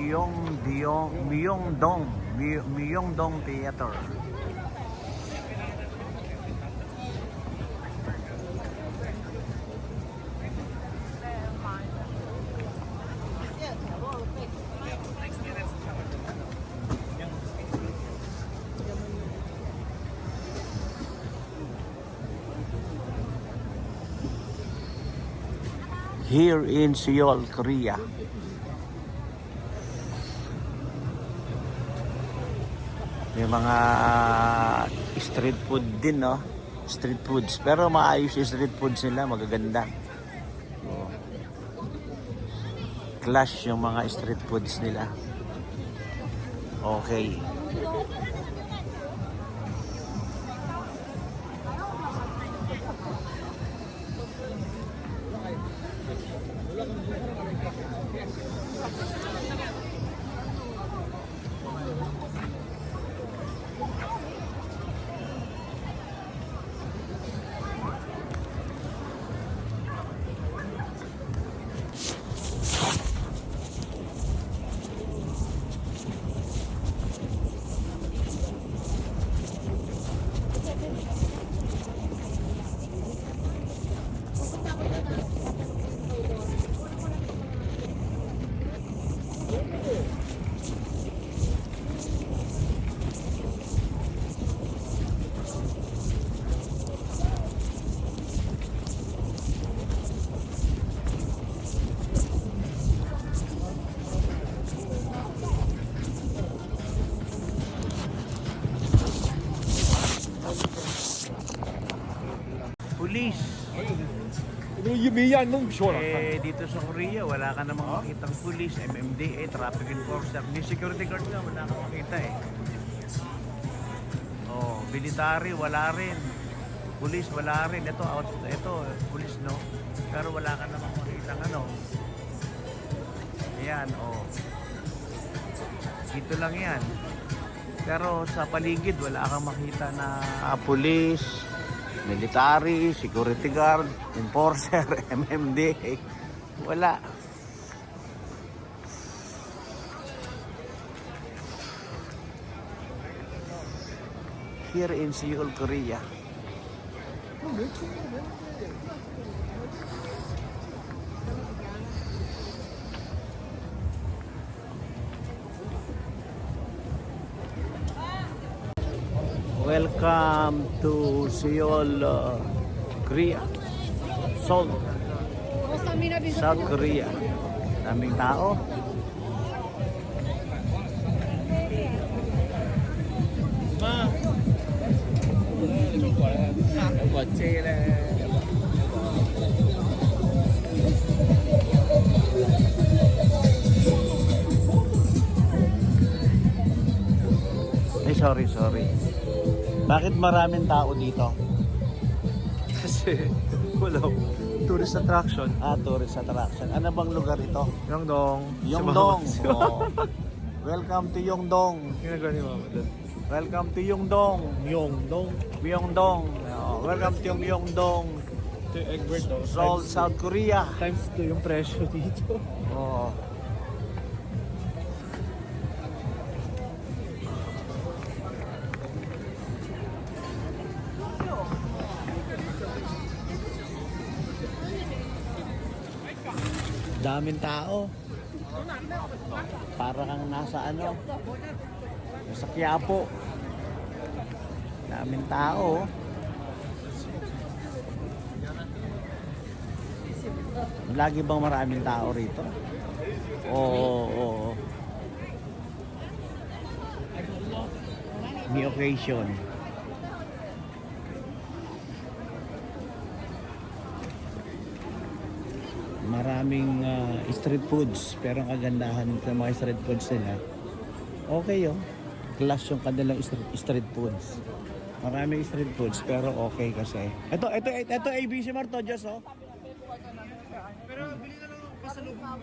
Myeongdong Theater. Here in Seoul, Korea. May mga street food din, no? Street foods. Pero maayos yung street foods nila, magaganda. Oh. Clash yung mga street foods nila. Okay. Police. Dito sa Korea, wala ka namang makitang police, MMDA, traffic enforcer. Ni security guard nga, wala kang makita eh. Oh, military, wala rin. Police, wala rin. Ito, police, no? Pero wala ka namang makitang ano. Ayan, oh. Dito lang yan. Pero sa paligid, wala kang makita na police, military, security guard, enforcer, MMDA. Wala. Here in Seoul, Korea. Welcome to Seoul, Korea. Seoul, South Korea. Daming tao. Ay, sorry. Bakit maraming tao dito? Kasi wala tourist attraction. Tourist attraction. Ano bang lugar ito? Myeongdong. Yeongdong. Oh. Welcome to Yeongdong. Ginagawa ni Mama doon. Welcome to Yeongdong. Myeongdong. Oh, welcome to Myeongdong. Ito yung Egbert daw. Seoul, South Korea. Times 2 yung presyo dito. Oh. Daming tao. Para kang nasa nasa Quiapo. Daming tao. Lagi bang maraming tao rito? Oo. May occasion. Maraming street foods, pero ang kagandahan ng mga street foods nila, okay class yung kanilang street foods. Maraming street foods, pero okay kasi. Ito ABC Marto, Diyos, oh. Pero bili na lang pasalubong.